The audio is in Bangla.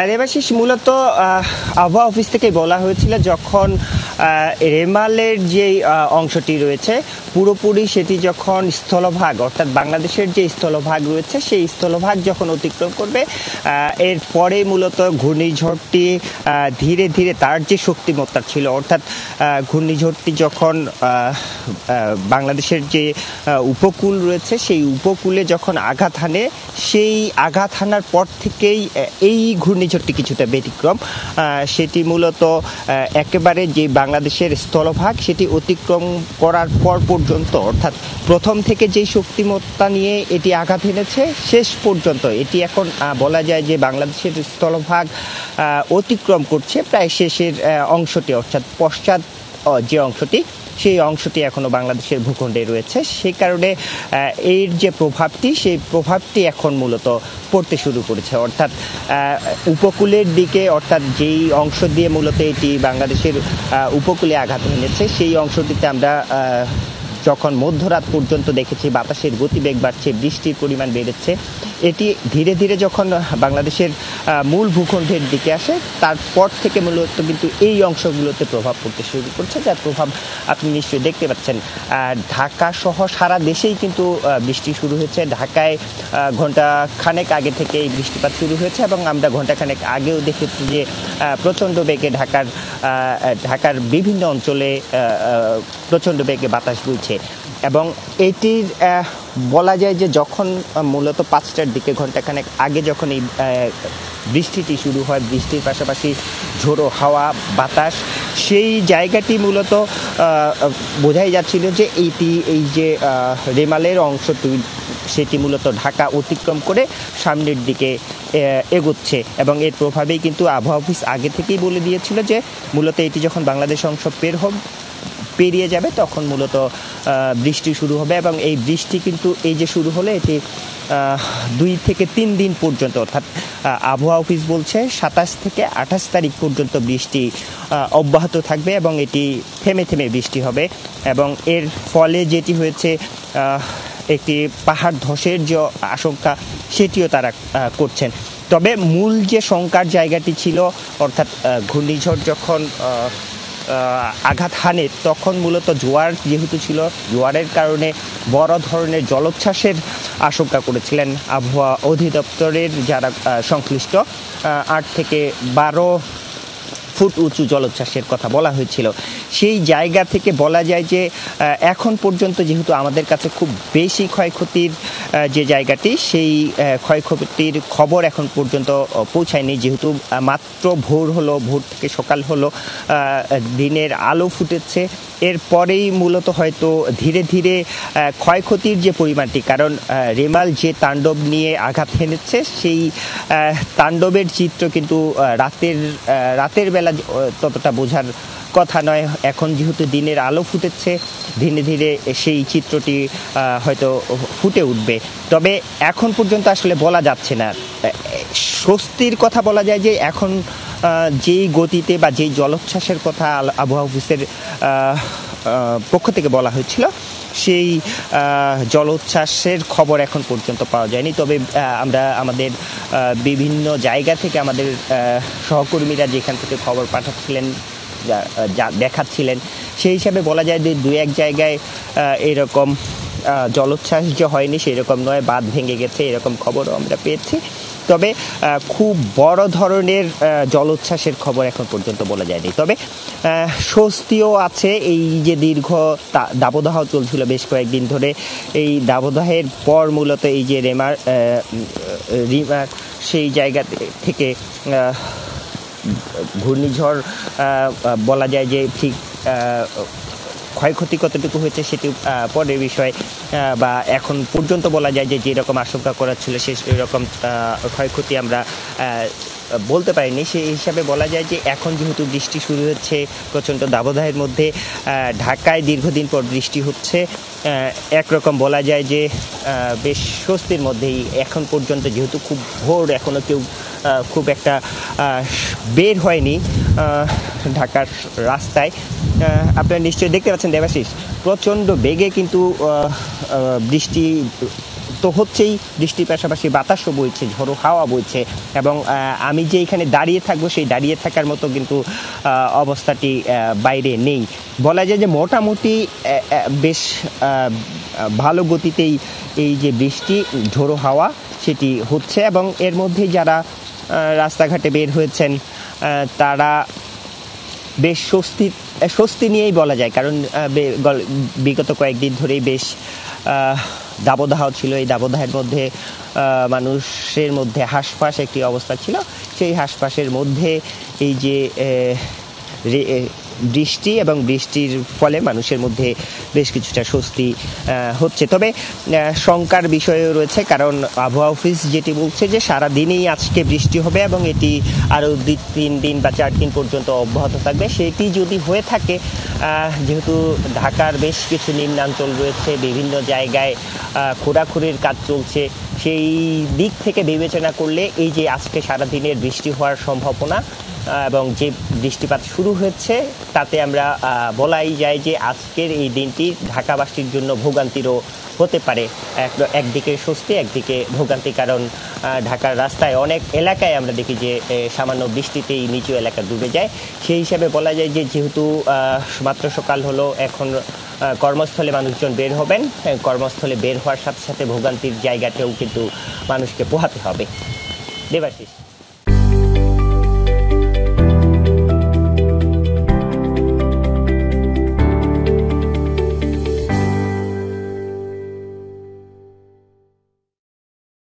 দেবাশিস মূলত আবহাওয়া অফিস থেকে বলা হয়েছিল যখন রেমালের যে অংশটি রয়েছে পুরোপুরি সেটি যখন স্থলভাগ অর্থাৎ বাংলাদেশের যে স্থলভাগ রয়েছে সেই স্থলভাগ যখন অতিক্রম করবে এর পরে মূলত ঘূর্ণিঝড়টি ধীরে ধীরে তার যে শক্তিমত্তা ছিল অর্থাৎ ঘূর্ণিঝড়টি যখন বাংলাদেশের যে উপকূল রয়েছে সেই উপকূলে যখন আঘাত হানে সেই আঘাত হানার পর থেকেই এই ঘূর্ণিঝড়টি কিছুটা ব্যতিক্রম সেটি মূলত একেবারে যে বাংলাদেশের স্থলভাগ সেটি অতিক্রম করার পর পর্যন্ত অর্থাৎ প্রথম থেকে যেই শক্তিমত্তা নিয়ে এটি আঘাত এনেছে শেষ পর্যন্ত এটি এখন বলা যায় যে বাংলাদেশের স্থলভাগ অতিক্রম করছে প্রায় শেষের অংশটি অর্থাৎ পশ্চাৎ যে অংশটি সেই অংশটি এখনো বাংলাদেশের ভূখণ্ডে রয়েছে সেই কারণে এর যে প্রভাবটি সেই প্রভাবটি এখন মূলত পড়তে শুরু করেছে অর্থাৎ উপকূলের দিকে অর্থাৎ যেই অংশ দিয়ে মূলত এটি বাংলাদেশের উপকূলে আঘাত এনেছে সেই অংশটিতে আমরা যখন মধ্যরাত পর্যন্ত দেখেছি বাতাসের গতিবেগ বাড়ছে বৃষ্টির পরিমাণ বেড়েছে এটি ধীরে ধীরে যখন বাংলাদেশের মূল ভূখণ্ডের দিকে আসে তারপর থেকে মূলত কিন্তু এই অংশগুলোতে প্রভাব পড়তে শুরু করছে যার প্রভাব আপনি নিশ্চয়ই দেখতে পাচ্ছেন ঢাকা সহ সারা দেশেই কিন্তু বৃষ্টি শুরু হয়েছে ঢাকায় ঘন্টা খানেক আগে থেকে এই বৃষ্টিপাত শুরু হয়েছে এবং আমরা ঘন্টা খানেক আগেও দেখেছি যে প্রচণ্ড বেগে ঢাকার বিভিন্ন অঞ্চলে প্রচণ্ড বেগে বাতাস বইছে এবং এটির বলা যায় যে যখন মূলত 5টার দিকে ঘন্টাখানেক আগে যখন এই বৃষ্টিটি শুরু হয় বৃষ্টির পাশাপাশি ঝোড়ো হাওয়া বাতাস সেই জায়গাটি মূলত বোঝাই যাচ্ছিল যে এই যে রেমালের অংশটি সেটি মূলত ঢাকা অতিক্রম করে সামনের দিকে এগোচ্ছে এবং এর প্রভাবেই কিন্তু আবহাওয়া অফিস আগে থেকেই বলে দিয়েছিল যে মূলত এটি যখন বাংলাদেশ অংশ পেরিয়ে যাবে তখন মূলত বৃষ্টি শুরু হবে এবং এই বৃষ্টি কিন্তু এই যে শুরু হলে এটি 2 থেকে 3 দিন পর্যন্ত অর্থাৎ আবহাওয়া অফিস বলছে 27 থেকে 28 তারিখ পর্যন্ত বৃষ্টি অব্যাহত থাকবে এবং এটি থেমে থেমে বৃষ্টি হবে এবং এর ফলে যেটি হয়েছে একটি পাহাড় ধসের যে আশঙ্কা সেটিও তারা করছেন তবে মূল যে শঙ্কার জায়গাটি ছিল অর্থাৎ ঘূর্ণিঝড় যখন আঘাত হানে তখন মূলত জোয়ার যেহেতু ছিল জোয়ারের কারণে বড় ধরনের জলোচ্ছ্বাসের আশঙ্কা করেছিলেন আবহাওয়া অধিদপ্তরের যারা সংশ্লিষ্ট 8 থেকে 12 ফুট উঁচু জলোচ্ছ্বাসের কথা বলা হয়েছিল সেই জায়গা থেকে বলা যায় যে এখন পর্যন্ত যেহেতু আমাদের কাছে খুব বেশি ক্ষয়ক্ষতির যে জায়গাটি সেই ক্ষয়ক্ষতির খবর এখন পর্যন্ত পৌঁছায়নি যেহেতু মাত্র ভোর থেকে সকাল হলো দিনের আলো ফুটেছে এরপরেই মূলত হয়তো ধীরে ধীরে ক্ষয়ক্ষতির যে পরিমাণটি কারণ রেমাল যে তাণ্ডব নিয়ে আঘাত হেনেছে সেই তাণ্ডবের চিত্র কিন্তু রাতের বেলা ততটা বোঝার কথা নয় এখন যেহেতু দিনের আলো ফুটেছে ধীরে ধীরে সেই চিত্রটি হয়তো ফুটে উঠবে তবে এখন পর্যন্ত আসলে বলা যাচ্ছে না স্বস্তির কথা বলা যায় যে এখন যেই গতিতে বা যেই জলোচ্ছ্বাসের কথা আবহাওয়া অফিসের পক্ষ থেকে বলা হয়েছিল সেই জলোচ্ছ্বাসের খবর এখন পর্যন্ত পাওয়া যায়নি তবে আমরা আমাদের বিভিন্ন জায়গা থেকে আমাদের সহকর্মীরা যেখান থেকে খবর পাঠাচ্ছিলেন দেখাচ্ছিলেন সেই হিসাবে বলা যায় যে 2-1 জায়গায় এরকম জলোচ্ছ্বাস যে হয়নি সেই রকম নয় বাঁধ ভেঙে গেছে এরকম খবরও আমরা পেয়েছি তবে খুব বড় ধরনের জলোচ্ছ্বাসের খবর এখন পর্যন্ত বলা যায়নি তবে স্বস্তিও আছে এই যে দীর্ঘ দাবদাহ চলছিল বেশ কয়েকদিন ধরে এই দাবদাহের পর মূলত এই যে রিমার সেই জায়গা থেকে ঘূর্ণিঝড় বলা যায় যে ঠিক ক্ষয়ক্ষতি কতটুকু হয়েছে সেটি পরের বিষয় বা এখন পর্যন্ত বলা যায় যে যেরকম আশঙ্কা করা ছিল সেরকম ক্ষয়ক্ষতি আমরা বলতে পারিনি সেই হিসাবে বলা যায় যে এখন যেহেতু বৃষ্টি শুরু হচ্ছে প্রচণ্ড দাবদাহের মধ্যে ঢাকায় দীর্ঘদিন পর বৃষ্টি হচ্ছে একরকম বলা যায় যে বেশ স্বস্তির মধ্যেই এখন পর্যন্ত যেহেতু খুব ভোর এখনও কেউ খুব একটা বের হয়নি ঢাকার রাস্তায় আপনারা নিশ্চয়ই দেখতে পাচ্ছেন দেবাশিস প্রচণ্ড বেগে কিন্তু বৃষ্টি তো হচ্ছেই, বৃষ্টির পাশাপাশি বাতাসও বইছে, ঝোড়ো হাওয়া বইছে, এবং আমি যে এখানে দাঁড়িয়ে থাকবো সেই দাঁড়িয়ে থাকার মতো কিন্তু অবস্থাটি বাইরে নেই। বলা যায় যে মোটামুটি বেশ ভালো গতিতেই এই যে বৃষ্টি, ঝোড়ো হাওয়া সেটি হচ্ছে, এবং এর মধ্যে যারা রাস্তাঘাটে বের হয়েছেন তারা বেশ স্বস্তি নিয়েই বলা যায়, কারণ বিগত কয়েকদিন ধরেই বেশ দাবদাহ ছিল। এই দাবদাহের মধ্যে মানুষের মধ্যে হাঁসফাঁস একটি অবস্থা ছিল। সেই হাঁসফাঁসের মধ্যে এই যে বৃষ্টি এবং বৃষ্টির ফলে মানুষের মধ্যে বেশ কিছুটা স্বস্তি হচ্ছে। তবে শঙ্কার বিষয়ও রয়েছে, কারণ আবহাওয়া অফিস যেটি বলছে যে সারা দিনেই আজকে বৃষ্টি হবে এবং এটি আরও 3 দিন বা 4 দিন পর্যন্ত অব্যাহত থাকবে। সেটি যদি হয়ে থাকে, যেহেতু ঢাকার বেশ কিছু নিম্নাঞ্চল রয়েছে, বিভিন্ন জায়গায় খোঁড়াখুড়ির কাজ চলছে, সেই দিক থেকে বিবেচনা করলে এই যে আজকে সারাদিনের বৃষ্টি হওয়ার সম্ভাবনা এবং যে বৃষ্টিপাত শুরু হয়েছে, তাতে আমরা বলাই যায় যে আজকের এই দিনটি ঢাকাবাসীর জন্য ভোগান্তিরও হতে পারে। একদিকে স্বস্তি, একদিকে ভোগান্তি, কারণ ঢাকার রাস্তায় অনেক এলাকায় আমরা দেখি যে সামান্য বৃষ্টিতেই নিচু এলাকা ডুবে যায়। সেই হিসাবে বলা যায় যে যেহেতু মাত্র সকাল হলো, এখন কর্মস্থলে মানুষজন বের হবেন, কর্মস্থলে বের হওয়ার সাথে সাথে ভোগান্তির জায়গাতেও কিন্তু মানুষকে পোহাতে হবে। দেবাশিস।